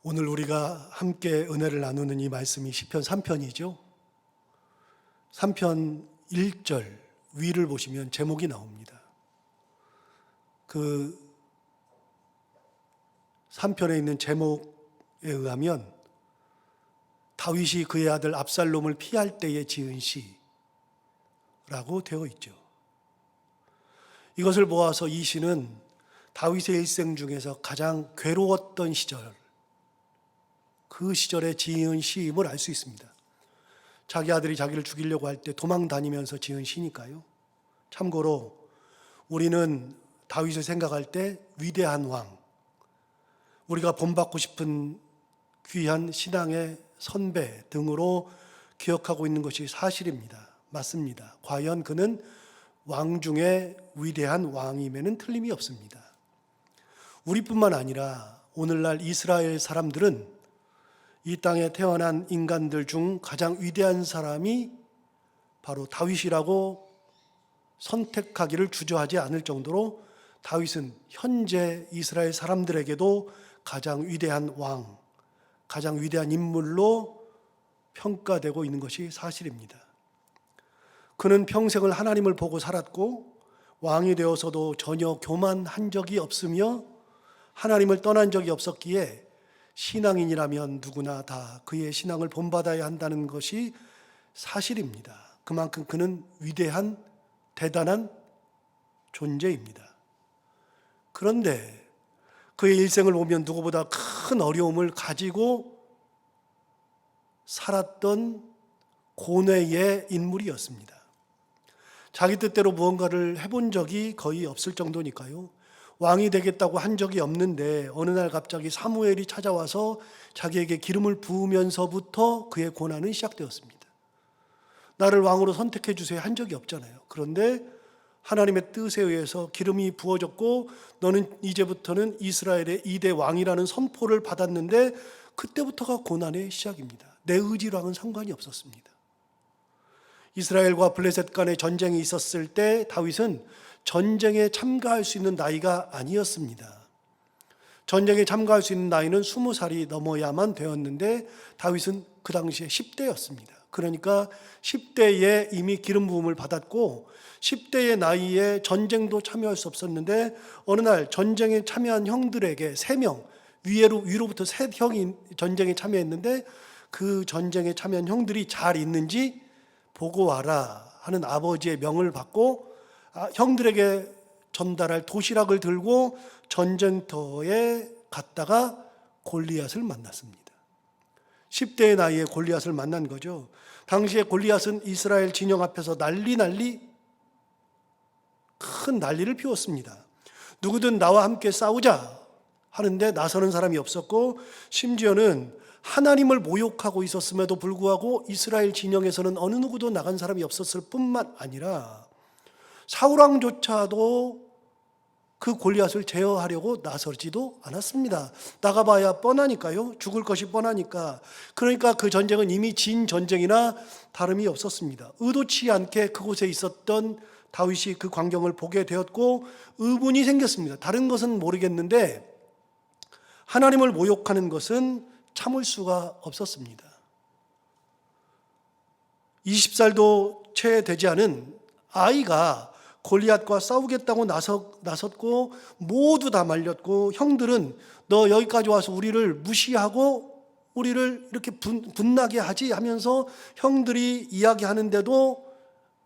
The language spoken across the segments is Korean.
오늘 우리가 함께 은혜를 나누는 이 말씀이 시편 3편이죠. 3편 1절 위를 보시면 제목이 나옵니다. 그 3편에 있는 제목에 의하면 다윗이 그의 아들 압살롬을 피할 때에 지은 시라고 되어 있죠. 이것을 보아서 이 시는 다윗의 일생 중에서 가장 괴로웠던 시절, 그 시절에 지은 시임을 알 수 있습니다. 자기 아들이 자기를 죽이려고 할 때 도망 다니면서 지은 시니까요. 참고로 우리는 다윗을 생각할 때 위대한 왕, 우리가 본받고 싶은 귀한 신앙의 선배 등으로 기억하고 있는 것이 사실입니다. 맞습니다. 과연 그는 왕 중에 위대한 왕임에는 틀림이 없습니다. 우리뿐만 아니라 오늘날 이스라엘 사람들은 이 땅에 태어난 인간들 중 가장 위대한 사람이 바로 다윗이라고 선택하기를 주저하지 않을 정도로 다윗은 현재 이스라엘 사람들에게도 가장 위대한 왕, 가장 위대한 인물로 평가되고 있는 것이 사실입니다. 그는 평생을 하나님을 보고 살았고 왕이 되어서도 전혀 교만한 적이 없으며 하나님을 떠난 적이 없었기에 신앙인이라면 누구나 다 그의 신앙을 본받아야 한다는 것이 사실입니다. 그만큼 그는 위대한 대단한 존재입니다. 그런데 그의 일생을 보면 누구보다 큰 어려움을 가지고 살았던 고뇌의 인물이었습니다. 자기 뜻대로 무언가를 해본 적이 거의 없을 정도니까요. 왕이 되겠다고 한 적이 없는데 어느 날 갑자기 사무엘이 찾아와서 자기에게 기름을 부으면서부터 그의 고난은 시작되었습니다. 나를 왕으로 선택해 주세요 한 적이 없잖아요. 그런데 하나님의 뜻에 의해서 기름이 부어졌고 너는 이제부터는 이스라엘의 2대 왕이라는 선포를 받았는데 그때부터가 고난의 시작입니다. 내 의지랑은 상관이 없었습니다. 이스라엘과 블레셋 간의 전쟁이 있었을 때 다윗은 전쟁에 참가할 수 있는 나이가 아니었습니다. 전쟁에 참가할 수 있는 나이는 20살이 넘어야만 되었는데 다윗은 그 당시에 10대였습니다. 그러니까 10대에 이미 기름 부음을 받았고 10대의 나이에 전쟁도 참여할 수 없었는데 어느 날 전쟁에 참여한 형들에게 3명, 위로부터 3형이 전쟁에 참여했는데 그 전쟁에 참여한 형들이 잘 있는지 보고 와라 하는 아버지의 명을 받고 형들에게 전달할 도시락을 들고 전쟁터에 갔다가 골리앗을 만났습니다. 10대의 나이에 골리앗을 만난 거죠. 당시에 골리앗은 이스라엘 진영 앞에서 큰 난리를 피웠습니다. 누구든 나와 함께 싸우자 하는데 나서는 사람이 없었고 심지어는 하나님을 모욕하고 있었음에도 불구하고 이스라엘 진영에서는 어느 누구도 나간 사람이 없었을 뿐만 아니라 사울왕조차도 그 골리앗을 제어하려고 나서지도 않았습니다. 나가봐야 뻔하니까요. 죽을 것이 뻔하니까. 그러니까 그 전쟁은 이미 진 전쟁이나 다름이 없었습니다. 의도치 않게 그곳에 있었던 다윗이 그 광경을 보게 되었고 의문이 생겼습니다. 다른 것은 모르겠는데 하나님을 모욕하는 것은 참을 수가 없었습니다. 20살도 채 되지 않은 아이가 골리앗과 싸우겠다고 나섰고 모두 다 말렸고 형들은 너 여기까지 와서 우리를 무시하고 우리를 이렇게 분나게 하지 하면서 형들이 이야기하는데도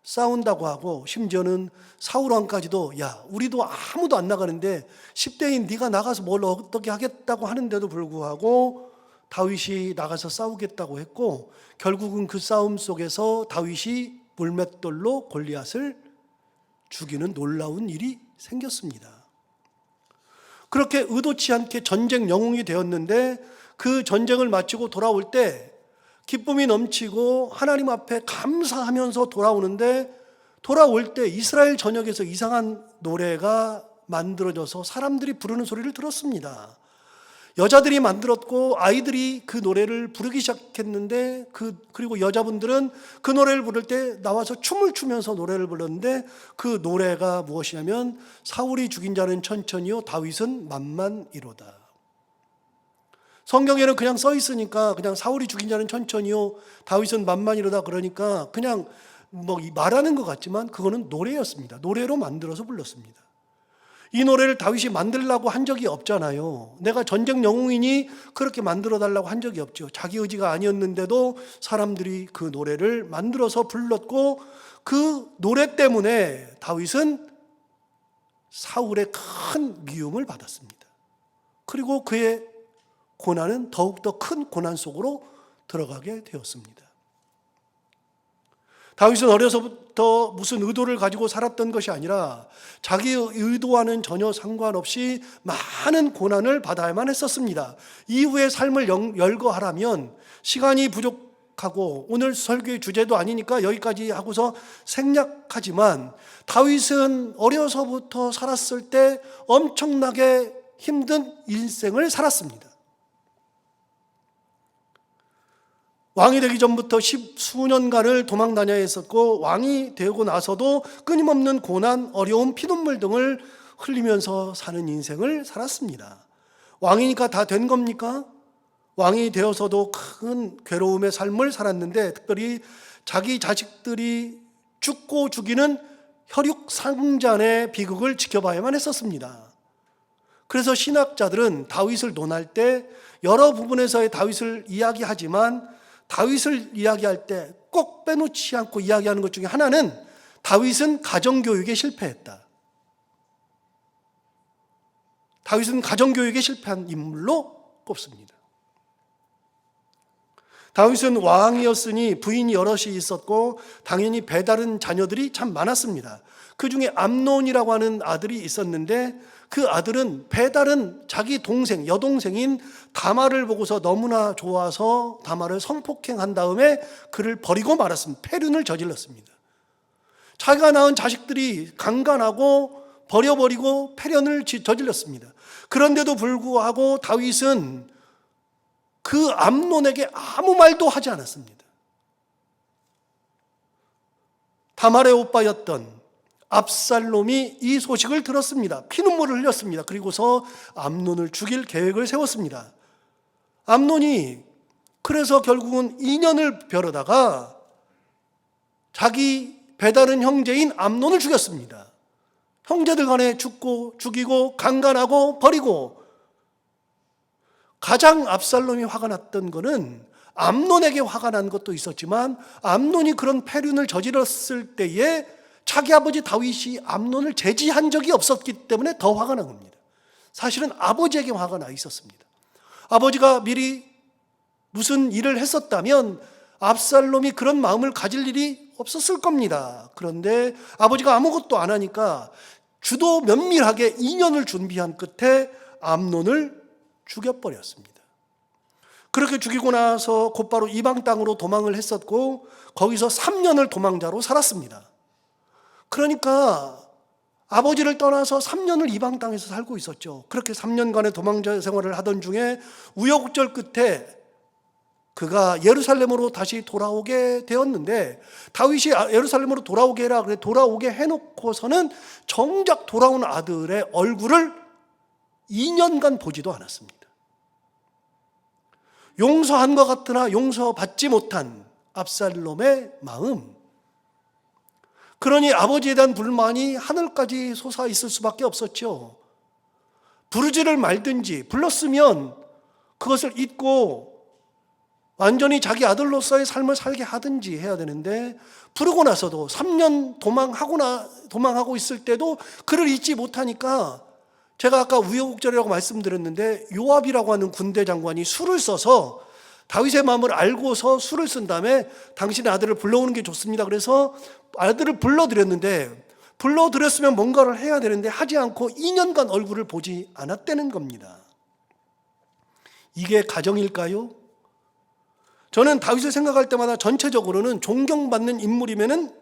싸운다고 하고 심지어는 사울왕까지도 야 우리도 아무도 안 나가는데 10대인 네가 나가서 뭘 어떻게 하겠다고 하는데도 불구하고 다윗이 나가서 싸우겠다고 했고 결국은 그 싸움 속에서 다윗이 물맷돌로 골리앗을 죽이는 놀라운 일이 생겼습니다. 그렇게 의도치 않게 전쟁 영웅이 되었는데 그 전쟁을 마치고 돌아올 때 기쁨이 넘치고 하나님 앞에 감사하면서 돌아올 때 이스라엘 전역에서 이상한 노래가 만들어져서 사람들이 부르는 소리를 들었습니다. 여자들이 만들었고 아이들이 그 노래를 부르기 시작했는데 그리고 여자분들은 그 노래를 부를 때 나와서 춤을 추면서 노래를 불렀는데 그 노래가 무엇이냐면 사울이 죽인 자는 천천히요 다윗은 만만이로다. 성경에는 그냥 써 있으니까 그냥 사울이 죽인 자는 천천히요, 다윗은 만만이로다 그러니까 그냥 뭐 말하는 것 같지만 그거는 노래였습니다. 노래로 만들어서 불렀습니다. 이 노래를 다윗이 만들라고 한 적이 없잖아요. 내가 전쟁 영웅이니 그렇게 만들어 달라고 한 적이 없죠. 자기 의지가 아니었는데도 사람들이 그 노래를 만들어서 불렀고, 그 노래 때문에 다윗은 사울의 큰 미움을 받았습니다. 그리고 그의 고난은 더욱더 큰 고난 속으로 들어가게 되었습니다. 다윗은 어려서부터 무슨 의도를 가지고 살았던 것이 아니라 자기의 의도와는 전혀 상관없이 많은 고난을 받아야만 했었습니다. 이후의 삶을 열거하라면 시간이 부족하고 오늘 설교의 주제도 아니니까 여기까지 하고서 생략하지만, 다윗은 어려서부터 살았을 때 엄청나게 힘든 인생을 살았습니다. 왕이 되기 전부터 10수년간을 도망 다녀야 했었고, 왕이 되고 나서도 끊임없는 고난, 어려움, 피눈물 등을 흘리면서 사는 인생을 살았습니다. 왕이니까 다 된 겁니까? 왕이 되어서도 큰 괴로움의 삶을 살았는데, 특별히 자기 자식들이 죽고 죽이는 혈육상잔의 비극을 지켜봐야만 했었습니다. 그래서 신학자들은 다윗을 논할 때 여러 부분에서의 다윗을 이야기하지만, 다윗을 이야기할 때 꼭 빼놓지 않고 이야기하는 것 중에 하나는 다윗은 가정교육에 실패했다. 다윗은 가정교육에 실패한 인물로 꼽습니다. 다윗은 왕이었으니 부인이 여럿이 있었고 당연히 배다른 자녀들이 참 많았습니다. 그 중에 암논이라고 하는 아들이 있었는데, 그 아들은 배다른 자기 동생, 여동생인 다말을 보고서 너무나 좋아서 다말을 성폭행한 다음에 그를 버리고 말았습니다. 폐륜을 저질렀습니다. 자기가 낳은 자식들이 강간하고 버려버리고 폐륜을 저질렀습니다. 그런데도 불구하고 다윗은 그 암논에게 아무 말도 하지 않았습니다. 다말의 오빠였던 압살롬이 이 소식을 들었습니다. 피눈물을 흘렸습니다. 그리고서 암논을 죽일 계획을 세웠습니다. 암논이 그래서 결국은 인연을 벼르다가 자기 배다른 형제인 암논을 죽였습니다. 형제들 간에 죽이고 강간하고 버리고, 가장 압살롬이 화가 났던 것은 암논에게 화가 난 것도 있었지만, 암논이 그런 폐륜을 저질렀을 때에 자기 아버지 다윗이 암논을 제지한 적이 없었기 때문에 더 화가 난 겁니다. 사실은 아버지에게 화가 나 있었습니다. 아버지가 미리 무슨 일을 했었다면 압살롬이 그런 마음을 가질 일이 없었을 겁니다. 그런데 아버지가 아무것도 안 하니까 주도 면밀하게 인연을 준비한 끝에 암논을 죽여버렸습니다. 그렇게 죽이고 나서 곧바로 이방 땅으로 도망을 했었고, 거기서 3년을 도망자로 살았습니다. 그러니까 아버지를 떠나서 3년을 이방 땅에서 살고 있었죠. 그렇게 3년간의 도망자 생활을 하던 중에 우여곡절 끝에 그가 예루살렘으로 다시 돌아오게 되었는데, 다윗이 예루살렘으로 돌아오게 해라 그래 돌아오게 해놓고서는 정작 돌아온 아들의 얼굴을 2년간 보지도 않았습니다. 용서한 것 같으나 용서받지 못한 압살롬의 마음, 그러니 아버지에 대한 불만이 하늘까지 솟아 있을 수밖에 없었죠. 부르지를 말든지, 불렀으면 그것을 잊고 완전히 자기 아들로서의 삶을 살게 하든지 해야 되는데, 부르고 나서도 3년 도망하고 있을 때도 그를 잊지 못하니까, 제가 아까 우여곡절이라고 말씀드렸는데, 요압이라고 하는 군대 장관이 술을 써서 다윗의 마음을 알고서 술을 쓴 다음에 당신의 아들을 불러오는 게 좋습니다. 그래서 아들을 불러들였으면 뭔가를 해야 되는데 하지 않고 2년간 얼굴을 보지 않았다는 겁니다. 이게 가정일까요? 저는 다윗을 생각할 때마다 전체적으로는 존경받는 인물이면은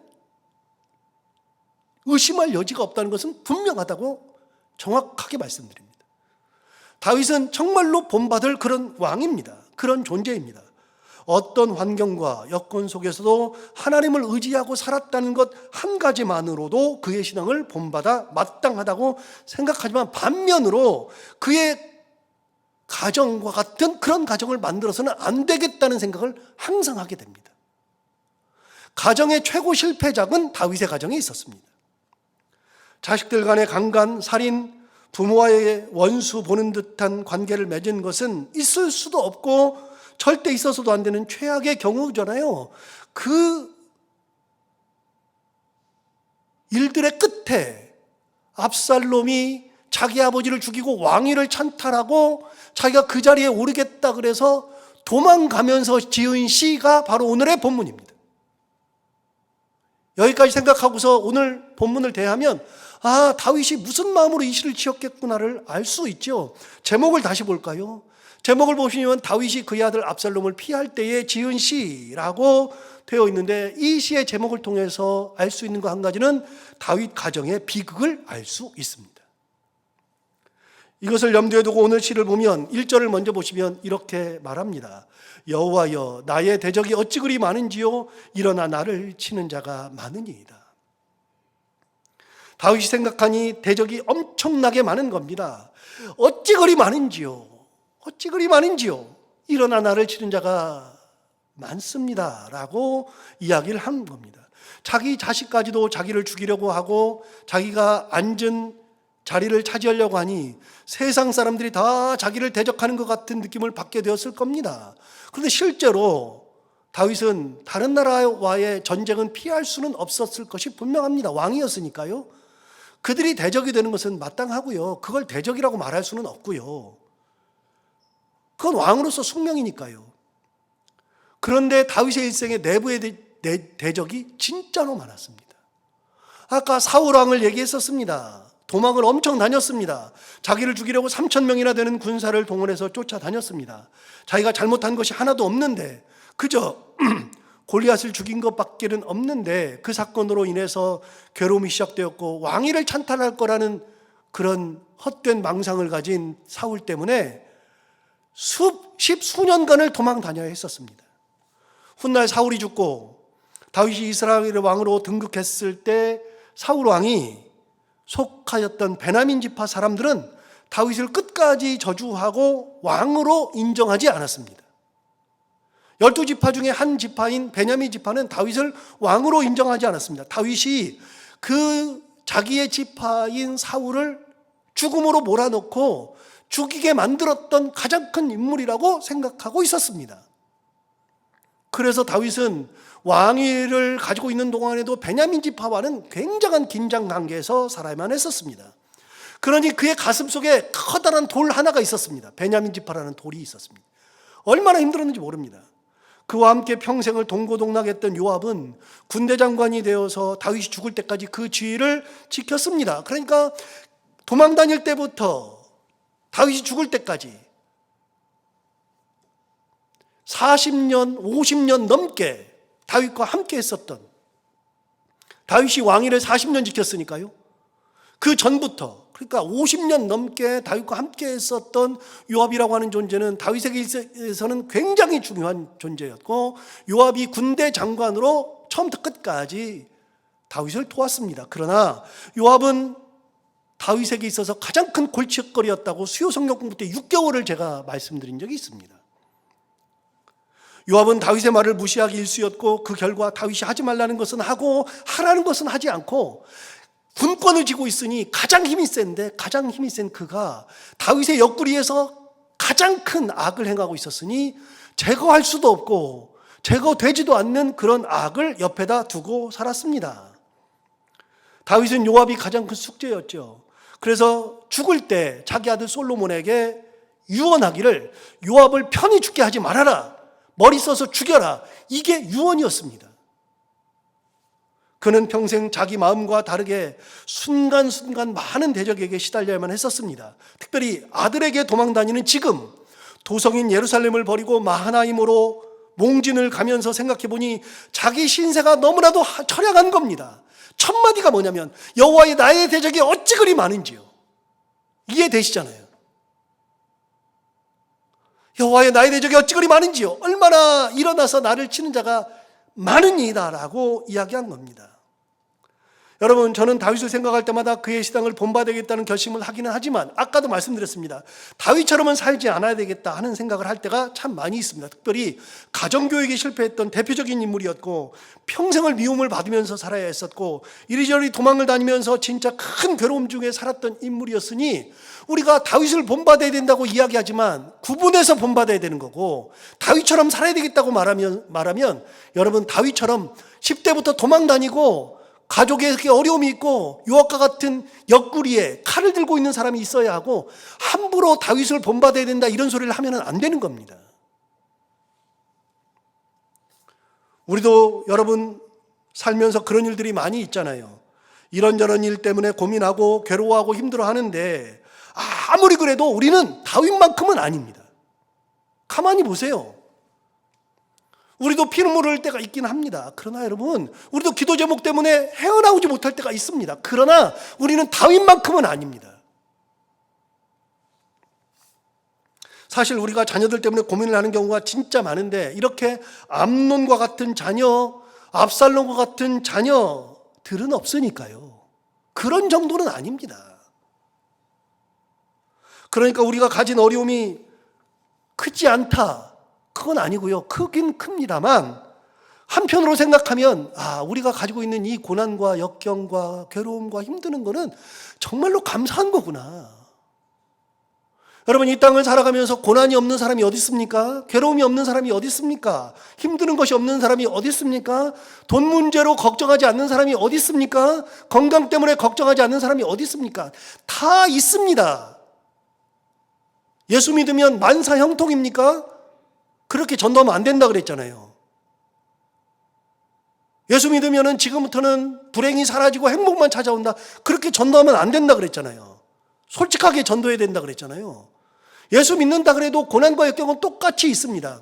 의심할 여지가 없다는 것은 분명하다고 정확하게 말씀드립니다. 다윗은 정말로 본받을 그런 왕입니다. 그런 존재입니다. 어떤 환경과 여건 속에서도 하나님을 의지하고 살았다는 것 한 가지만으로도 그의 신앙을 본받아 마땅하다고 생각하지만, 반면으로 그의 가정과 같은 그런 가정을 만들어서는 안 되겠다는 생각을 항상 하게 됩니다. 가정의 최고 실패작은 다윗의 가정에 있었습니다. 자식들 간의 강간, 살인, 부모와의 원수 보는 듯한 관계를 맺은 것은 있을 수도 없고 절대 있어서도 안 되는 최악의 경우잖아요. 그 일들의 끝에 압살롬이 자기 아버지를 죽이고 왕위를 찬탈하고 자기가 그 자리에 오르겠다 그래서 도망가면서 지은 시가 바로 오늘의 본문입니다. 여기까지 생각하고서 오늘 본문을 대하면 다윗이 무슨 마음으로 이 시를 지었겠구나를 알 수 있죠. 제목을 다시 볼까요? 제목을 보시면 다윗이 그의 아들 압살롬을 피할 때에 지은 시라고 되어 있는데, 이 시의 제목을 통해서 알 수 있는 거 한 가지는 다윗 가정의 비극을 알 수 있습니다. 이것을 염두에 두고 오늘 시를 보면 1절을 먼저 보시면 이렇게 말합니다. 여호와여, 나의 대적이 어찌 그리 많은지요, 일어나 나를 치는 자가 많으니이다. 다윗이 생각하니 대적이 엄청나게 많은 겁니다. 어찌 그리 많은지요, 어찌 그리 많은지요, 일어나 나를 치는 자가 많습니다 라고 이야기를 한 겁니다. 자기 자식까지도 자기를 죽이려고 하고 자기가 앉은 자리를 차지하려고 하니 세상 사람들이 다 자기를 대적하는 것 같은 느낌을 받게 되었을 겁니다. 그런데 실제로 다윗은 다른 나라와의 전쟁은 피할 수는 없었을 것이 분명합니다. 왕이었으니까요. 그들이 대적이 되는 것은 마땅하고요. 그걸 대적이라고 말할 수는 없고요. 그건 왕으로서 숙명이니까요. 그런데 다윗의 일생에 내부의 대적이 진짜로 많았습니다. 아까 사울 왕을 얘기했었습니다. 도망을 엄청 다녔습니다. 자기를 죽이려고 3,000명이나 되는 군사를 동원해서 쫓아다녔습니다. 자기가 잘못한 것이 하나도 없는데 그저 골리앗을 죽인 것밖에는 없는데 그 사건으로 인해서 괴로움이 시작되었고 왕위를 찬탈할 거라는 그런 헛된 망상을 가진 사울 때문에 수년간을 도망 다녀야 했었습니다. 훗날 사울이 죽고 다윗이 이스라엘의 왕으로 등극했을 때 사울 왕이 속하였던 베냐민 지파 사람들은 다윗을 끝까지 저주하고 왕으로 인정하지 않았습니다. 12지파 중에 한 지파인 베냐민 지파는 다윗을 왕으로 인정하지 않았습니다. 다윗이 그 자기의 지파인 사울을 죽음으로 몰아넣고 죽이게 만들었던 가장 큰 인물이라고 생각하고 있었습니다. 그래서 다윗은 왕위를 가지고 있는 동안에도 베냐민 지파와는 굉장한 긴장 관계에서 살아야만 했었습니다. 그러니 그의 가슴 속에 커다란 돌 하나가 있었습니다. 베냐민 지파라는 돌이 있었습니다. 얼마나 힘들었는지 모릅니다. 그와 함께 평생을 동고동락했던 요압은 군대 장관이 되어서 다윗이 죽을 때까지 그 지위를 지켰습니다. 그러니까 도망 다닐 때부터 다윗이 죽을 때까지 40년, 50년 넘게 다윗과 함께 했었던, 다윗이 왕위를 40년 지켰으니까요. 그 전부터, 그러니까 50년 넘게 다윗과 함께 했었던 요압이라고 하는 존재는 다윗에게서는 굉장히 중요한 존재였고, 요압이 군대 장관으로 처음부터 끝까지 다윗을 도왔습니다. 그러나 요압은 다윗에게 있어서 가장 큰 골칫거리였다고 수요 성경 공부 때 6개월을 제가 말씀드린 적이 있습니다. 요압은 다윗의 말을 무시하기 일쑤였고 그 결과 다윗이 하지 말라는 것은 하고 하라는 것은 하지 않고 군권을 쥐고 있으니 가장 힘이 센 그가 다윗의 옆구리에서 가장 큰 악을 행하고 있었으니 제거할 수도 없고 제거되지도 않는 그런 악을 옆에다 두고 살았습니다. 다윗은 요압이 가장 큰 숙제였죠. 그래서 죽을 때 자기 아들 솔로몬에게 유언하기를 요압을 편히 죽게 하지 말아라, 머리 써서 죽여라, 이게 유언이었습니다. 그는 평생 자기 마음과 다르게 순간순간 많은 대적에게 시달려야만 했었습니다. 특별히 아들에게 도망다니는 지금 도성인 예루살렘을 버리고 마하나임으로 몽진을 가면서 생각해보니 자기 신세가 너무나도 처량한 겁니다. 첫 마디가 뭐냐면 여호와의 나의 대적이 어찌 그리 많은지요. 이해되시잖아요. 여호와의 나의 대적이 어찌 그리 많은지요. 얼마나 일어나서 나를 치는 자가 많으니이다 라고 이야기한 겁니다. 여러분, 저는 다윗을 생각할 때마다 그의 시당을 본받아야겠다는 결심을 하기는 하지만 아까도 말씀드렸습니다. 다윗처럼은 살지 않아야 되겠다 하는 생각을 할 때가 참 많이 있습니다. 특별히 가정교육에 실패했던 대표적인 인물이었고, 평생을 미움을 받으면서 살아야 했었고, 이리저리 도망을 다니면서 진짜 큰 괴로움 중에 살았던 인물이었으니, 우리가 다윗을 본받아야 된다고 이야기하지만 구분해서 본받아야 되는 거고, 다윗처럼 살아야 되겠다고 말하면 여러분, 다윗처럼 10대부터 도망 다니고 가족에 어려움이 있고 요압과 같은 옆구리에 칼을 들고 있는 사람이 있어야 하고, 함부로 다윗을 본받아야 된다 이런 소리를 하면 안 되는 겁니다. 우리도 여러분 살면서 그런 일들이 많이 있잖아요. 이런저런 일 때문에 고민하고 괴로워하고 힘들어하는데 아무리 그래도 우리는 다윗만큼은 아닙니다. 가만히 보세요. 우리도 피눈물 흘릴 때가 있긴 합니다. 그러나 여러분, 우리도 기도 제목 때문에 헤어나오지 못할 때가 있습니다. 그러나 우리는 다윗만큼은 아닙니다. 사실 우리가 자녀들 때문에 고민을 하는 경우가 진짜 많은데, 이렇게 암논과 같은 자녀, 압살롬과 같은 자녀들은 없으니까요. 그런 정도는 아닙니다. 그러니까 우리가 가진 어려움이 크지 않다, 그건 아니고요. 크긴 큽니다만, 한편으로 생각하면 우리가 가지고 있는 이 고난과 역경과 괴로움과 힘드는 거는 정말로 감사한 거구나. 여러분, 이 땅을 살아가면서 고난이 없는 사람이 어디 있습니까? 괴로움이 없는 사람이 어디 있습니까? 힘드는 것이 없는 사람이 어디 있습니까? 돈 문제로 걱정하지 않는 사람이 어디 있습니까? 건강 때문에 걱정하지 않는 사람이 어디 있습니까? 다 있습니다. 예수 믿으면 만사 형통입니까? 그렇게 전도하면 안 된다 그랬잖아요. 예수 믿으면 지금부터는 불행이 사라지고 행복만 찾아온다, 그렇게 전도하면 안 된다 그랬잖아요. 솔직하게 전도해야 된다 그랬잖아요. 예수 믿는다 그래도 고난과 역경은 똑같이 있습니다.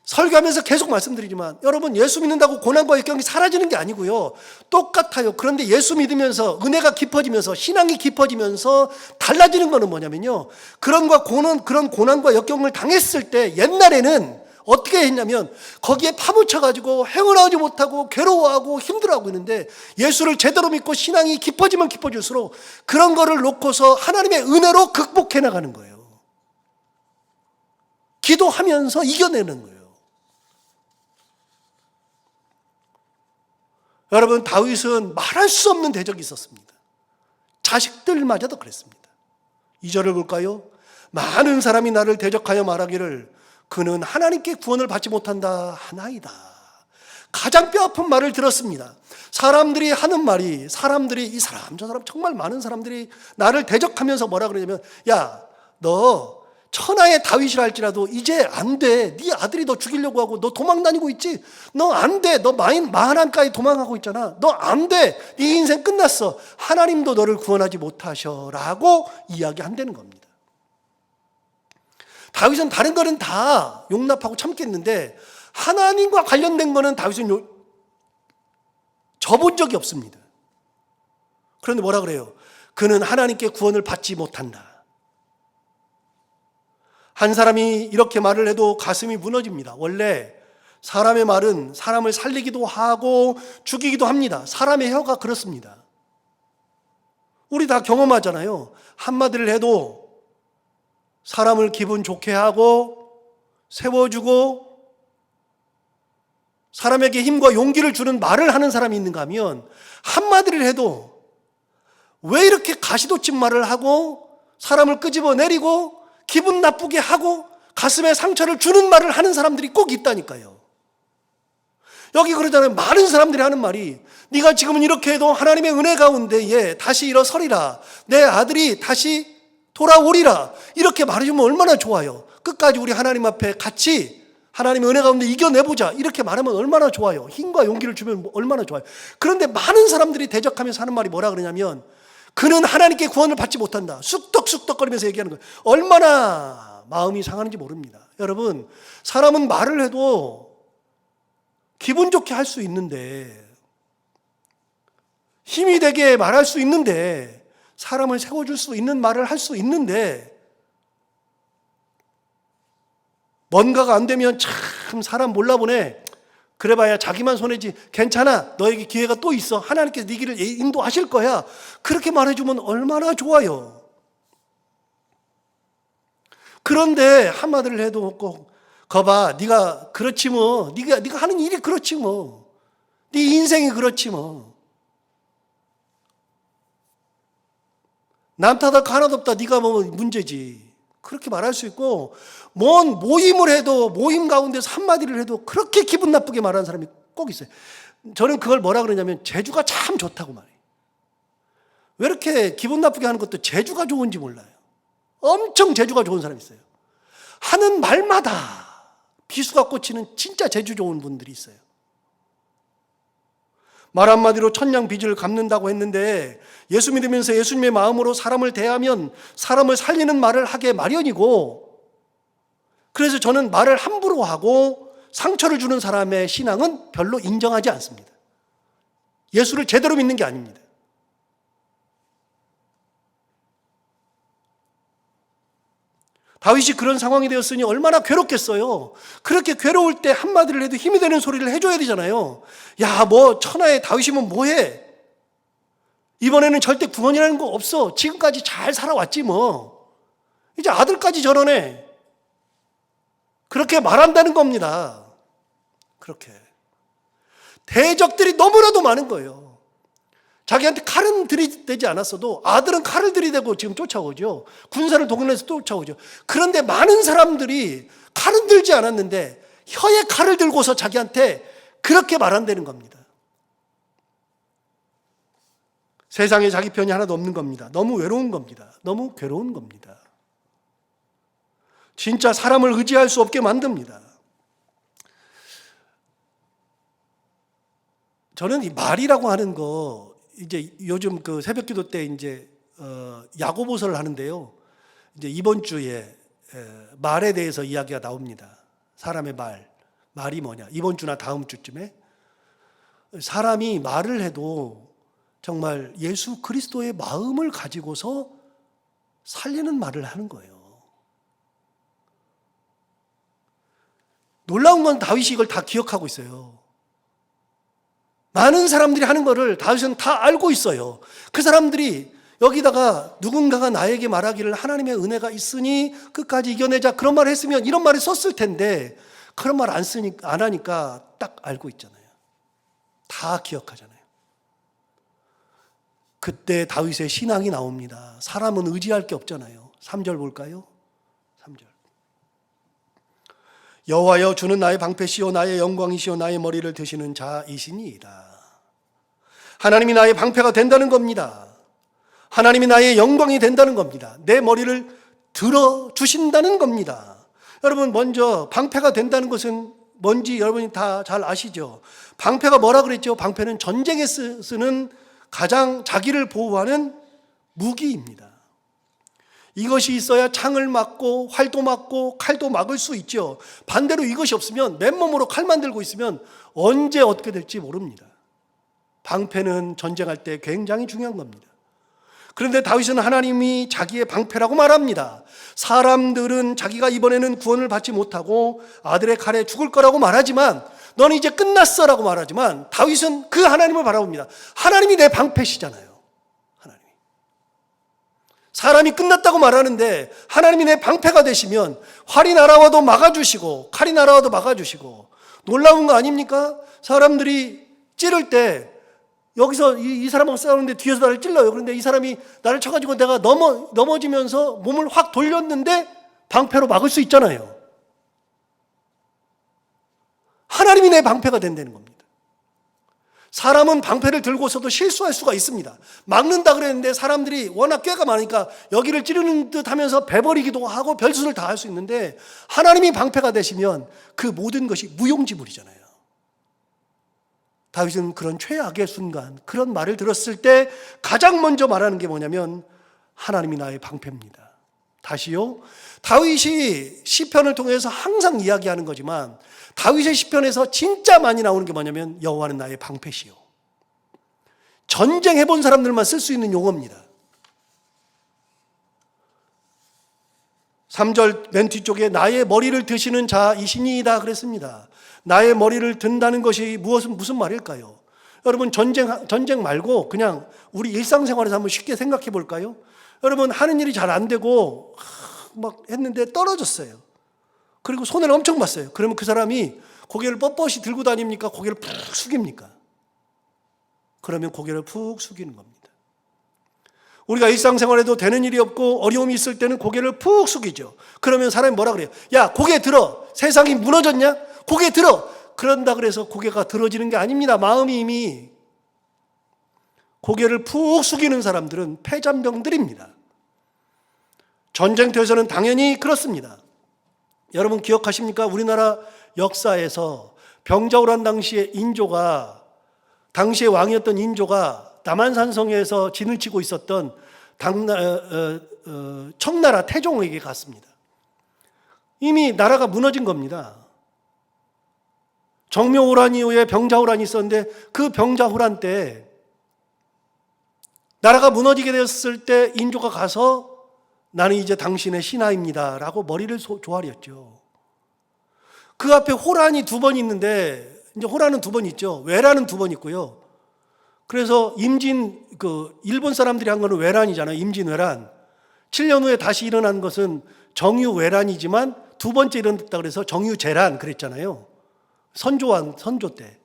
설교하면서 계속 말씀드리지만, 여러분, 예수 믿는다고 고난과 역경이 사라지는 게 아니고요, 똑같아요. 그런데 예수 믿으면서 은혜가 깊어지면서 신앙이 깊어지면서 달라지는 거는 뭐냐면요, 그런 고난과 역경을 당했을 때 옛날에는 어떻게 했냐면 거기에 파묻혀가지고 헤어나오지 못하고 괴로워하고 힘들어하고 있는데, 예수를 제대로 믿고 신앙이 깊어지면 깊어질수록 그런 거를 놓고서 하나님의 은혜로 극복해 나가는 거예요. 기도하면서 이겨내는 거예요. 여러분, 다윗은 말할 수 없는 대적이 있었습니다. 자식들마저도 그랬습니다. 2절을 볼까요? 많은 사람이 나를 대적하여 말하기를 그는 하나님께 구원을 받지 못한다 하나이다. 가장 뼈아픈 말을 들었습니다. 사람들이 하는 말이, 사람들이 이 사람 저 사람 정말 많은 사람들이 나를 대적하면서 뭐라 그러냐면, 야, 너 천하의 다윗이라 할지라도 이제 안 돼. 네 아들이 너 죽이려고 하고 너 도망 다니고 있지? 너 안 돼. 너 마하난까지 도망가고 있잖아. 너 안 돼. 네 인생 끝났어. 하나님도 너를 구원하지 못하셔라고 이야기한다는 겁니다. 다윗은 다른 거는 다 용납하고 참겠는데 하나님과 관련된 거는 다윗은 접은 적이 없습니다. 그런데 뭐라 그래요? 그는 하나님께 구원을 받지 못한다. 한 사람이 이렇게 말을 해도 가슴이 무너집니다. 원래 사람의 말은 사람을 살리기도 하고 죽이기도 합니다. 사람의 혀가 그렇습니다. 우리 다 경험하잖아요. 한마디를 해도 사람을 기분 좋게 하고 세워주고 사람에게 힘과 용기를 주는 말을 하는 사람이 있는가 하면, 한마디를 해도 왜 이렇게 가시돋친 말을 하고 사람을 끄집어내리고 기분 나쁘게 하고 가슴에 상처를 주는 말을 하는 사람들이 꼭 있다니까요. 여기 그러잖아요. 많은 사람들이 하는 말이, 네가 지금은 이렇게 해도 하나님의 은혜 가운데 다시 일어서리라, 내 아들이 다시 돌아오리라, 이렇게 말해주면 얼마나 좋아요. 끝까지 우리 하나님 앞에 같이 하나님의 은혜 가운데 이겨내보자, 이렇게 말하면 얼마나 좋아요. 힘과 용기를 주면 얼마나 좋아요. 그런데 많은 사람들이 대적하면서 하는 말이 뭐라 그러냐면, 그는 하나님께 구원을 받지 못한다. 쑥덕쑥덕거리면서 얘기하는 거예요. 얼마나 마음이 상하는지 모릅니다. 여러분, 사람은 말을 해도 기분 좋게 할 수 있는데, 힘이 되게 말할 수 있는데, 사람을 세워줄 수 있는 말을 할 수 있는데, 뭔가가 안 되면 참 사람 몰라보네, 그래봐야 자기만 손해지. 괜찮아. 너에게 기회가 또 있어. 하나님께서 네 길을 인도하실 거야. 그렇게 말해주면 얼마나 좋아요. 그런데 한마디를 해도 꼭 거봐, 네가 그렇지 뭐. 네가 하는 일이 그렇지 뭐. 네 인생이 그렇지 뭐. 남 탓할 거 하나도 없다. 네가 뭐 문제지. 그렇게 말할 수 있고, 뭔 모임을 해도 모임 가운데서 한마디를 해도 그렇게 기분 나쁘게 말하는 사람이 꼭 있어요. 저는 그걸 뭐라 그러냐면 재주가 참 좋다고 말해요. 왜 이렇게 기분 나쁘게 하는 것도 재주가 좋은지 몰라요. 엄청 재주가 좋은 사람이 있어요. 하는 말마다 비수가 꽂히는 진짜 재주 좋은 분들이 있어요. 말 한마디로 천냥 빚을 갚는다고 했는데 예수 믿으면서 예수님의 마음으로 사람을 대하면 사람을 살리는 말을 하게 마련이고, 그래서 저는 말을 함부로 하고 상처를 주는 사람의 신앙은 별로 인정하지 않습니다. 예수를 제대로 믿는 게 아닙니다. 다윗이 그런 상황이 되었으니 얼마나 괴롭겠어요. 그렇게 괴로울 때 한마디를 해도 힘이 되는 소리를 해줘야 되잖아요. 야, 뭐 천하의 다윗이면 뭐해? 이번에는 절대 구원이라는 거 없어. 지금까지 잘 살아왔지 뭐. 이제 아들까지 저러네. 그렇게 말한다는 겁니다. 그렇게. 대적들이 너무나도 많은 거예요. 자기한테 칼은 들이대지 않았어도 아들은 칼을 들이대고 지금 쫓아오죠. 군사를 동원해서 쫓아오죠. 그런데 많은 사람들이 칼은 들지 않았는데 혀에 칼을 들고서 자기한테 그렇게 말한다는 겁니다. 세상에 자기 편이 하나도 없는 겁니다. 너무 외로운 겁니다. 너무 괴로운 겁니다. 진짜 사람을 의지할 수 없게 만듭니다. 저는 이 말이라고 하는 거, 이제 요즘 그 새벽 기도 때 이제 야고보서를 하는데요. 이제 이번 주에 말에 대해서 이야기가 나옵니다. 사람의 말이 뭐냐. 이번 주나 다음 주쯤에 사람이 말을 해도 정말 예수 그리스도의 마음을 가지고서 살리는 말을 하는 거예요. 놀라운 건 다윗이 이걸 다 기억하고 있어요. 많은 사람들이 하는 거를 다윗은 다 알고 있어요. 그 사람들이 여기다가 누군가가 나에게 말하기를 하나님의 은혜가 있으니 끝까지 이겨내자, 그런 말을 했으면 이런 말을 썼을 텐데 그런 말 안 하니까 딱 알고 있잖아요. 다 기억하잖아요. 그때 다윗의 신앙이 나옵니다. 사람은 의지할 게 없잖아요. 3절 볼까요? 3절. 여호와여, 주는 나의 방패시요 나의 영광이시요 나의 머리를 드시는 자이시니이다. 하나님이 나의 방패가 된다는 겁니다. 하나님이 나의 영광이 된다는 겁니다. 내 머리를 들어주신다는 겁니다. 여러분, 먼저 방패가 된다는 것은 뭔지 여러분이 다 잘 아시죠? 방패가 뭐라 그랬죠? 방패는 전쟁에 쓰는 가장 자기를 보호하는 무기입니다. 이것이 있어야 창을 막고 활도 막고 칼도 막을 수 있죠. 반대로 이것이 없으면 맨몸으로 칼만 들고 있으면 언제 어떻게 될지 모릅니다. 방패는 전쟁할 때 굉장히 중요한 겁니다. 그런데 다윗은 하나님이 자기의 방패라고 말합니다. 사람들은 자기가 이번에는 구원을 받지 못하고 아들의 칼에 죽을 거라고 말하지만, 너는 이제 끝났어라고 말하지만, 다윗은 그 하나님을 바라봅니다. 하나님이 내 방패시잖아요. 하나님이. 사람이 끝났다고 말하는데 하나님이 내 방패가 되시면 활이 날아와도 막아주시고 칼이 날아와도 막아주시고, 놀라운 거 아닙니까? 사람들이 찌를 때 여기서 이 사람하고 싸우는데 뒤에서 나를 찔러요. 그런데 이 사람이 나를 쳐가지고 내가 넘어지면서 몸을 확 돌렸는데 방패로 막을 수 있잖아요. 하나님이 내 방패가 된다는 겁니다. 사람은 방패를 들고서도 실수할 수가 있습니다. 막는다 그랬는데 사람들이 워낙 꾀가 많으니까 여기를 찌르는 듯 하면서 베버리기도 하고 별수를 다 할 수 있는데, 하나님이 방패가 되시면 그 모든 것이 무용지물이잖아요. 다윗은 그런 최악의 순간, 그런 말을 들었을 때 가장 먼저 말하는 게 뭐냐면 하나님이 나의 방패입니다. 다시요, 다윗이 시편을 통해서 항상 이야기하는 거지만 다윗의 시편에서 진짜 많이 나오는 게 뭐냐면 여호와는 나의 방패시요. 전쟁해 본 사람들만 쓸 수 있는 용어입니다. 3절 맨 뒤쪽에 나의 머리를 드시는 자이시니이다 그랬습니다. 나의 머리를 든다는 것이 무슨 말일까요? 여러분, 전쟁 말고 그냥 우리 일상생활에서 한번 쉽게 생각해 볼까요? 여러분, 하는 일이 잘 안 되고 막 했는데 떨어졌어요. 그리고 손해를 엄청 봤어요. 그러면 그 사람이 고개를 뻣뻣이 들고 다닙니까? 고개를 푹 숙입니까? 그러면 고개를 푹 숙이는 겁니다. 우리가 일상생활에도 되는 일이 없고 어려움이 있을 때는 고개를 푹 숙이죠. 그러면 사람이 뭐라 그래요? 야, 고개 들어. 세상이 무너졌냐? 고개 들어. 그런다 그래서 고개가 들어지는 게 아닙니다. 마음이 이미. 고개를 푹 숙이는 사람들은 패잔병들입니다. 전쟁터에서는 당연히 그렇습니다. 여러분 기억하십니까? 우리나라 역사에서 병자호란 당시에 당시의 왕이었던 인조가 남한산성에서 진을 치고 있었던 청나라 태종에게 갔습니다. 이미 나라가 무너진 겁니다. 정묘호란 이후에 병자호란이 있었는데 그 병자호란 때 나라가 무너지게 되었을 때 인조가 가서 나는 이제 당신의 신하입니다 라고 머리를 조아렸죠. 그 앞에 호란이 2번 있는데, 이제 호란은 2번 있죠. 외란은 2번 있고요. 그래서 일본 사람들이 한 거는 외란이잖아요. 임진왜란. 7년 후에 다시 일어난 것은 정유외란이지만 2번째 일어났다 그래서 정유재란 그랬잖아요. 선조 때.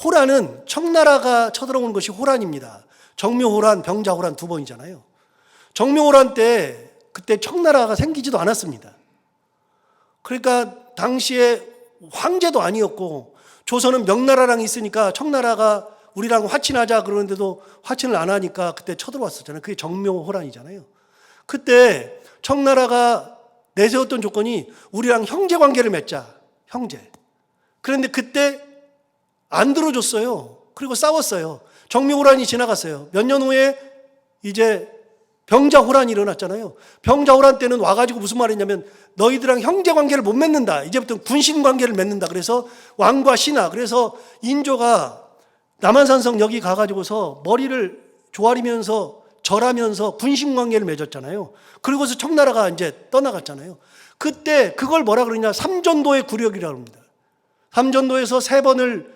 호란은 청나라가 쳐들어온 것이 호란입니다. 정묘호란, 병자호란 2번이잖아요. 정묘호란 때 그때 청나라가 생기지도 않았습니다. 그러니까 당시에 황제도 아니었고 조선은 명나라랑 있으니까 청나라가 우리랑 화친하자 그러는데도 화친을 안 하니까 그때 쳐들어왔었잖아요. 그게 정묘호란이잖아요. 그때 청나라가 내세웠던 조건이 우리랑 형제관계를 맺자. 형제. 그런데 그때 안 들어줬어요. 그리고 싸웠어요. 정묘호란이 지나갔어요. 몇 년 후에 이제 병자호란이 일어났잖아요. 병자호란 때는 와가지고 무슨 말이냐면 너희들랑 형제관계를 못 맺는다. 이제부터 군신관계를 맺는다. 그래서 왕과 신하. 그래서 인조가 남한산성 여기 가가지고서 머리를 조아리면서 절하면서 군신관계를 맺었잖아요. 그리고서 청나라가 이제 떠나갔잖아요. 그때 그걸 뭐라 그러냐? 삼전도의 굴욕이라고 합니다. 삼전도에서 3번을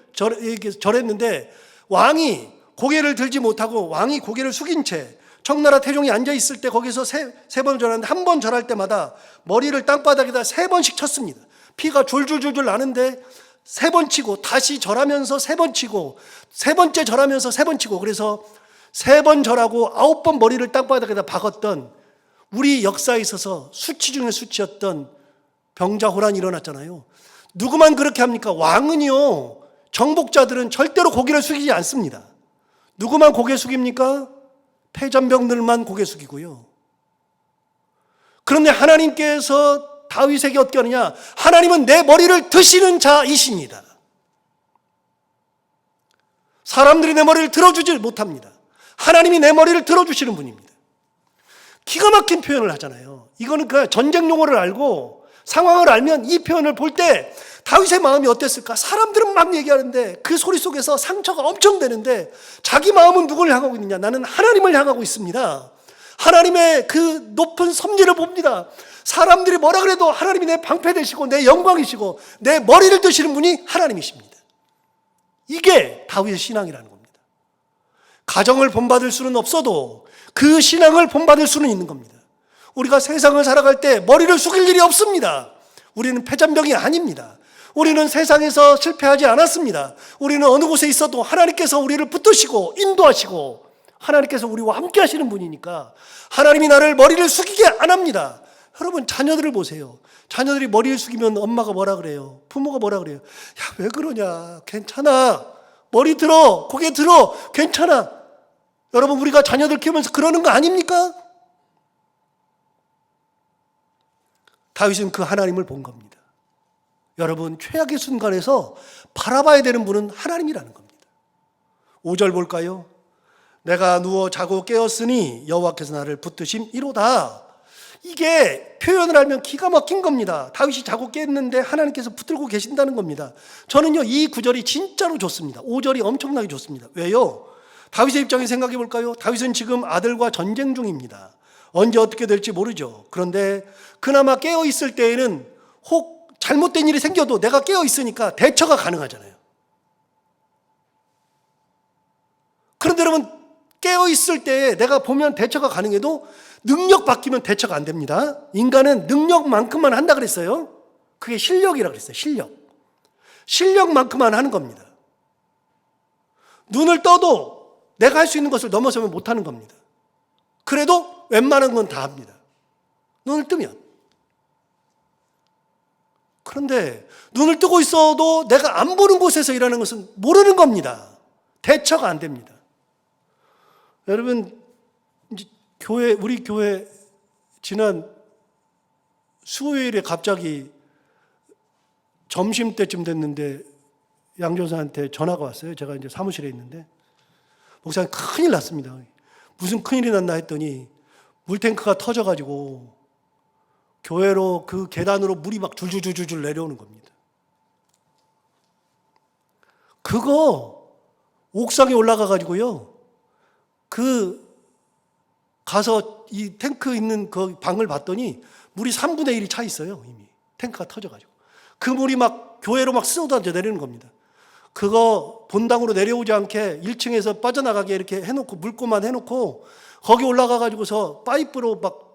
절했는데 왕이 고개를 들지 못하고 왕이 고개를 숙인 채 청나라 태종이 앉아있을 때 거기서 세 번을 절하는데 한 번 절할 때마다 머리를 땅바닥에다 3번씩 쳤습니다. 피가 줄줄줄줄 나는데 3번 치고 다시 절하면서 3번 치고 3번째 절하면서 3번 치고 그래서 3번 절하고 9번 머리를 땅바닥에다 박았던 우리 역사에 있어서 수치 중에 수치였던 병자호란이 일어났잖아요. 누구만 그렇게 합니까? 왕은요, 정복자들은 절대로 고개를 숙이지 않습니다. 누구만 고개 숙입니까? 패잔병들만 고개 숙이고요. 그런데 하나님께서 다윗에게 어떻게 하느냐? 하나님은 내 머리를 드시는 자이십니다. 사람들이 내 머리를 들어주지 못합니다. 하나님이 내 머리를 들어주시는 분입니다. 기가 막힌 표현을 하잖아요. 이거는 그 전쟁 용어를 알고 상황을 알면 이 표현을 볼 때 다윗의 마음이 어땠을까? 사람들은 막 얘기하는데 그 소리 속에서 상처가 엄청 되는데 자기 마음은 누구를 향하고 있느냐? 나는 하나님을 향하고 있습니다. 하나님의 그 높은 섭리를 봅니다. 사람들이 뭐라 그래도 하나님이 내 방패 되시고 내 영광이시고 내 머리를 드시는 분이 하나님이십니다. 이게 다윗의 신앙이라는 겁니다. 가정을 본받을 수는 없어도 그 신앙을 본받을 수는 있는 겁니다. 우리가 세상을 살아갈 때 머리를 숙일 일이 없습니다. 우리는 패잔병이 아닙니다. 우리는 세상에서 실패하지 않았습니다. 우리는 어느 곳에 있어도 하나님께서 우리를 붙드시고 인도하시고 하나님께서 우리와 함께 하시는 분이니까 하나님이 나를 머리를 숙이게 안 합니다. 여러분 자녀들을 보세요. 자녀들이 머리를 숙이면 엄마가 뭐라 그래요? 부모가 뭐라 그래요? 야, 왜 그러냐? 괜찮아. 머리 들어. 고개 들어. 괜찮아. 여러분 우리가 자녀들 키우면서 그러는 거 아닙니까? 다윗은 그 하나님을 본 겁니다. 여러분 최악의 순간에서 바라봐야 되는 분은 하나님이라는 겁니다. 5절 볼까요? 내가 누워 자고 깨었으니 여호와께서 나를 붙드심이로다. 이게 표현을 하면 기가 막힌 겁니다. 다윗이 자고 깼는데 하나님께서 붙들고 계신다는 겁니다. 저는요 이 구절이 진짜로 좋습니다. 5절이 엄청나게 좋습니다. 왜요? 다윗의 입장에 생각해 볼까요? 다윗은 지금 아들과 전쟁 중입니다. 언제 어떻게 될지 모르죠. 그런데 그나마 깨어 있을 때에는 혹 잘못된 일이 생겨도 내가 깨어 있으니까 대처가 가능하잖아요. 그런데 여러분, 깨어 있을 때 내가 보면 대처가 가능해도 능력 바뀌면 대처가 안 됩니다. 인간은 능력만큼만 한다 그랬어요. 그게 실력이라 그랬어요. 실력만큼만 하는 겁니다. 눈을 떠도 내가 할 수 있는 것을 넘어서면 못하는 겁니다. 그래도 웬만한 건 다 합니다. 눈을 뜨면. 그런데 눈을 뜨고 있어도 내가 안 보는 곳에서 일하는 것은 모르는 겁니다. 대처가 안 됩니다. 여러분, 이제 우리 교회 지난 수요일에 갑자기 점심때쯤 됐는데 양조사한테 전화가 왔어요. 제가 이제 사무실에 있는데, 목사님 큰일 났습니다. 무슨 큰일이 났나 했더니 물탱크가 터져가지고 교회로 그 계단으로 물이 막 줄줄줄줄 내려오는 겁니다. 그거 옥상에 올라가가지고요, 가서 이 탱크 있는 그 방을 봤더니 물이 3분의 1이 차 있어요. 이미 탱크가 터져가지고 그 물이 막 교회로 막 쏟아져 내리는 겁니다. 그거 본당으로 내려오지 않게 1층에서 빠져나가게 이렇게 해놓고, 물고만 해놓고 거기 올라가가지고서 파이프로 막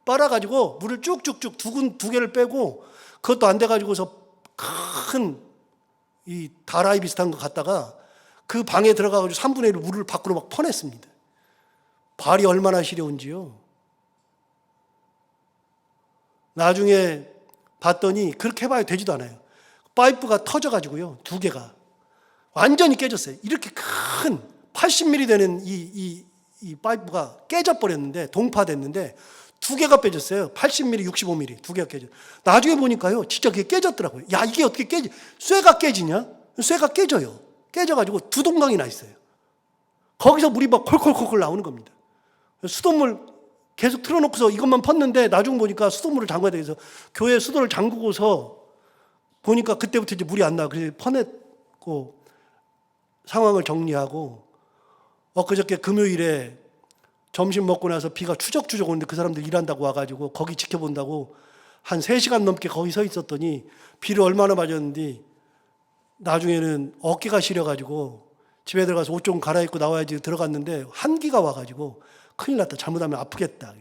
빨아가지고 물을 쭉쭉쭉 두 개를 빼고, 그것도 안 돼가지고서 큰 이 다라이 비슷한 거 갖다가 그 방에 들어가가지고 3분의 1 물을 밖으로 막 퍼냈습니다. 발이 얼마나 시려운지요. 나중에 봤더니 그렇게 해봐야 되지도 않아요. 파이프가 터져가지고요, 2개가 완전히 깨졌어요. 이렇게 큰 80mm 되는 이 파이프가 깨져버렸는데, 동파됐는데 2개가 빼졌어요. 80mm, 65mm 2개가 깨져. 나중에 보니까요, 진짜 그게 깨졌더라고요. 야, 이게 어떻게 깨지? 쇠가 깨지냐? 쇠가 깨져요. 깨져가지고 2동강이 나 있어요. 거기서 물이 막 콜콜콜콜 나오는 겁니다. 수돗물 계속 틀어놓고서 이것만 펐는데, 나중 보니까 수돗물을 잠가야 돼서 교회 수도를 잠그고서 보니까 그때부터 이제 물이 안 나. 그래서 퍼냈고 상황을 정리하고, 엊그저께 금요일에 점심 먹고 나서 비가 추적추적 오는데 그 사람들 일한다고 와가지고 거기 지켜본다고 한 3시간 넘게 거기 서 있었더니 비를 얼마나 맞았는지 나중에는 어깨가 시려가지고 집에 들어가서 옷 좀 갈아입고 나와야지 들어갔는데 한기가 와가지고 큰일 났다. 잘못하면 아프겠다.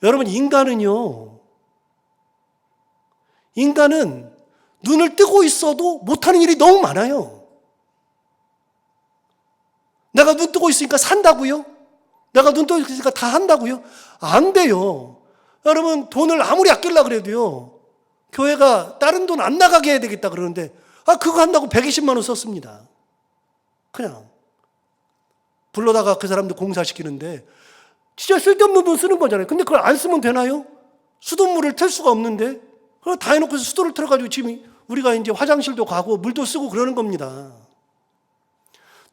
여러분, 인간은 눈을 뜨고 있어도 못하는 일이 너무 많아요. 내가 눈 뜨고 있으니까 산다고요? 내가 눈 뜨고 있으니까 다 한다고요? 안 돼요. 여러분, 돈을 아무리 아끼려고 그래도요, 교회가 다른 돈 안 나가게 해야 되겠다 그러는데, 그거 한다고 120만 원 썼습니다. 그냥 불러다가 그 사람들 공사시키는데 진짜 쓸데없는 돈 쓰는 거잖아요. 근데 그걸 안 쓰면 되나요? 수돗물을 틀 수가 없는데 그걸 다 해놓고 수도를 틀어가지고 지금 우리가 이제 화장실도 가고 물도 쓰고 그러는 겁니다.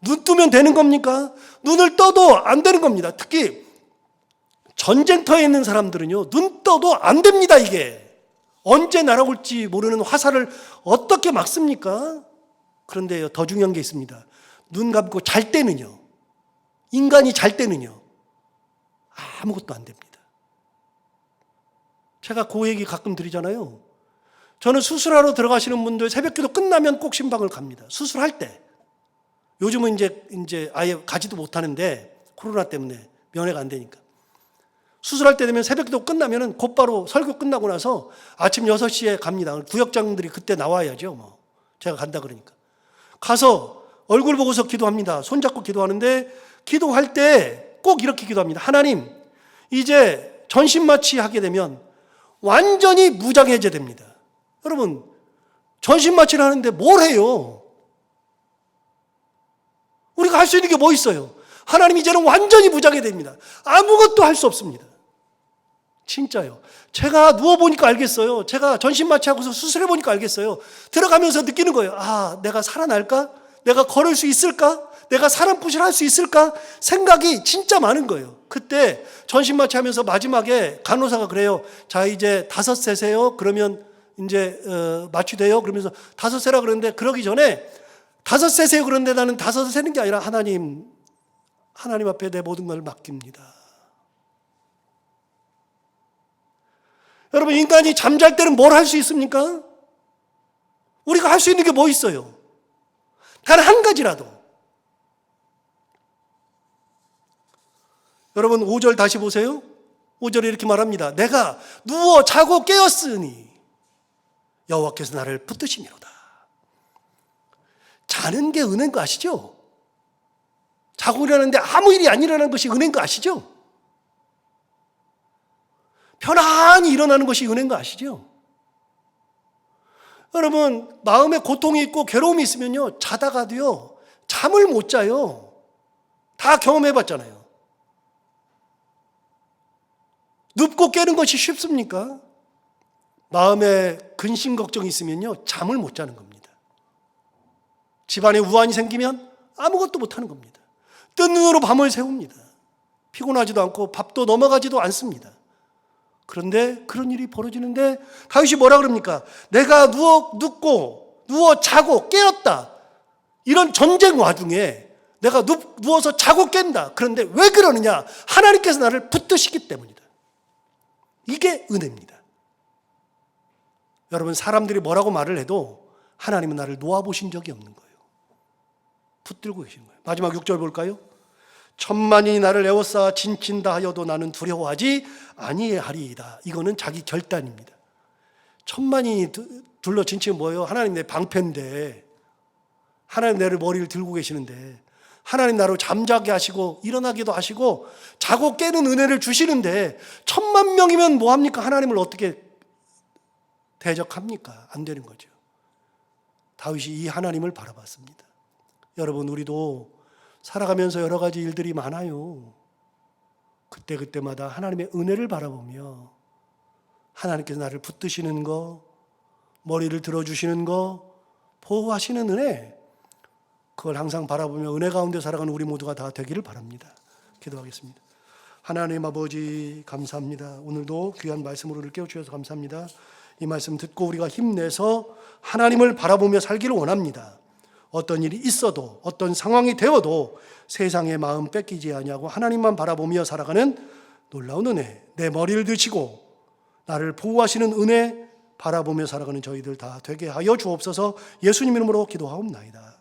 눈 뜨면 되는 겁니까? 눈을 떠도 안 되는 겁니다. 특히 전쟁터에 있는 사람들은요, 눈 떠도 안 됩니다. 이게 언제 날아올지 모르는 화살을 어떻게 막습니까? 그런데 더 중요한 게 있습니다. 눈 감고 잘 때는요, 인간이 잘 때는요, 아무것도 안 됩니다. 제가 그 얘기 가끔 드리잖아요. 저는 수술하러 들어가시는 분들 새벽기도 끝나면 꼭 신방을 갑니다. 수술할 때. 요즘은 이제 아예 가지도 못하는데 코로나 때문에 면회가 안 되니까. 수술할 때 되면 새벽기도 끝나면은 곧바로 설교 끝나고 나서 아침 6시에 갑니다. 구역장들이 그때 나와야죠. 제가 간다 그러니까. 가서 얼굴 보고서 기도합니다. 손잡고 기도하는데, 기도할 때 꼭 이렇게 기도합니다. 하나님, 이제 전신마취 하게 되면 완전히 무장해제됩니다. 여러분, 전신마취를 하는데 뭘 해요? 우리가 할 수 있는 게 뭐 있어요? 하나님, 이제는 완전히 무장해됩니다. 아무것도 할 수 없습니다. 진짜요. 제가 누워보니까 알겠어요. 제가 전신마취하고서 수술해보니까 알겠어요. 들어가면서 느끼는 거예요. 내가 살아날까? 내가 걸을 수 있을까? 내가 사람 푸시를 할 수 있을까? 생각이 진짜 많은 거예요. 그때 전신마취 하면서 마지막에 간호사가 그래요. 자, 이제 5 세세요. 그러면 이제 마취돼요. 그러면서 5 세라 그러는데, 그러기 전에 5 세세요. 그런데 나는 5 세는 게 아니라 하나님 앞에 내 모든 걸 맡깁니다. 여러분, 인간이 잠잘 때는 뭘 할 수 있습니까? 우리가 할 수 있는 게 뭐 있어요? 단 한 가지라도. 여러분, 5절 다시 보세요. 5절에 이렇게 말합니다. 내가 누워 자고 깨었으니 여호와께서 나를 붙드시미로다. 자는 게 은혜인 거 아시죠? 자고 일어나는데 아무 일이 안 일어나는 것이 은혜인 거 아시죠? 편안히 일어나는 것이 은혜인 거 아시죠? 여러분, 마음에 고통이 있고 괴로움이 있으면요, 자다가도요, 잠을 못 자요. 다 경험해 봤잖아요. 눕고 깨는 것이 쉽습니까? 마음에 근심 걱정이 있으면요, 잠을 못 자는 겁니다. 집안에 우환이 생기면 아무것도 못 하는 겁니다. 뜬 눈으로 밤을 새웁니다. 피곤하지도 않고 밥도 넘어가지도 않습니다. 그런데 그런 일이 벌어지는데 다윗이 뭐라 그럽니까? 내가 누워 자고 깨었다. 이런 전쟁 와중에 내가 누워서 자고 깬다. 그런데 왜 그러느냐? 하나님께서 나를 붙드시기 때문이다. 이게 은혜입니다. 여러분, 사람들이 뭐라고 말을 해도 하나님은 나를 놓아보신 적이 없는 거예요. 붙들고 계신 거예요. 마지막 6절 볼까요? 천만이 나를 에워싸 진친다 하여도 나는 두려워하지 아니하리이다. 이거는 자기 결단입니다. 천만이 둘러 진치면 뭐예요? 하나님 내 방패인데, 하나님 내를 머리를 들고 계시는데, 하나님 나를 잠자게 하시고 일어나기도 하시고 자고 깨는 은혜를 주시는데, 1,000만 명이면 뭐합니까? 하나님을 어떻게 대적합니까? 안 되는 거죠. 다윗이 이 하나님을 바라봤습니다. 여러분, 우리도 살아가면서 여러 가지 일들이 많아요. 그때마다 하나님의 은혜를 바라보며 하나님께서 나를 붙드시는 거, 머리를 들어주시는 거, 보호하시는 은혜, 그걸 항상 바라보며 은혜 가운데 살아가는 우리 모두가 다 되기를 바랍니다. 기도하겠습니다. 하나님 아버지, 감사합니다. 오늘도 귀한 말씀으로 우리를 깨워주셔서 감사합니다. 이 말씀 듣고 우리가 힘내서 하나님을 바라보며 살기를 원합니다. 어떤 일이 있어도, 어떤 상황이 되어도 세상의 마음 뺏기지 아니하고 하나님만 바라보며 살아가는 놀라운 은혜, 내 머리를 드시고 나를 보호하시는 은혜 바라보며 살아가는 저희들 다 되게 하여 주옵소서. 예수님 이름으로 기도하옵나이다.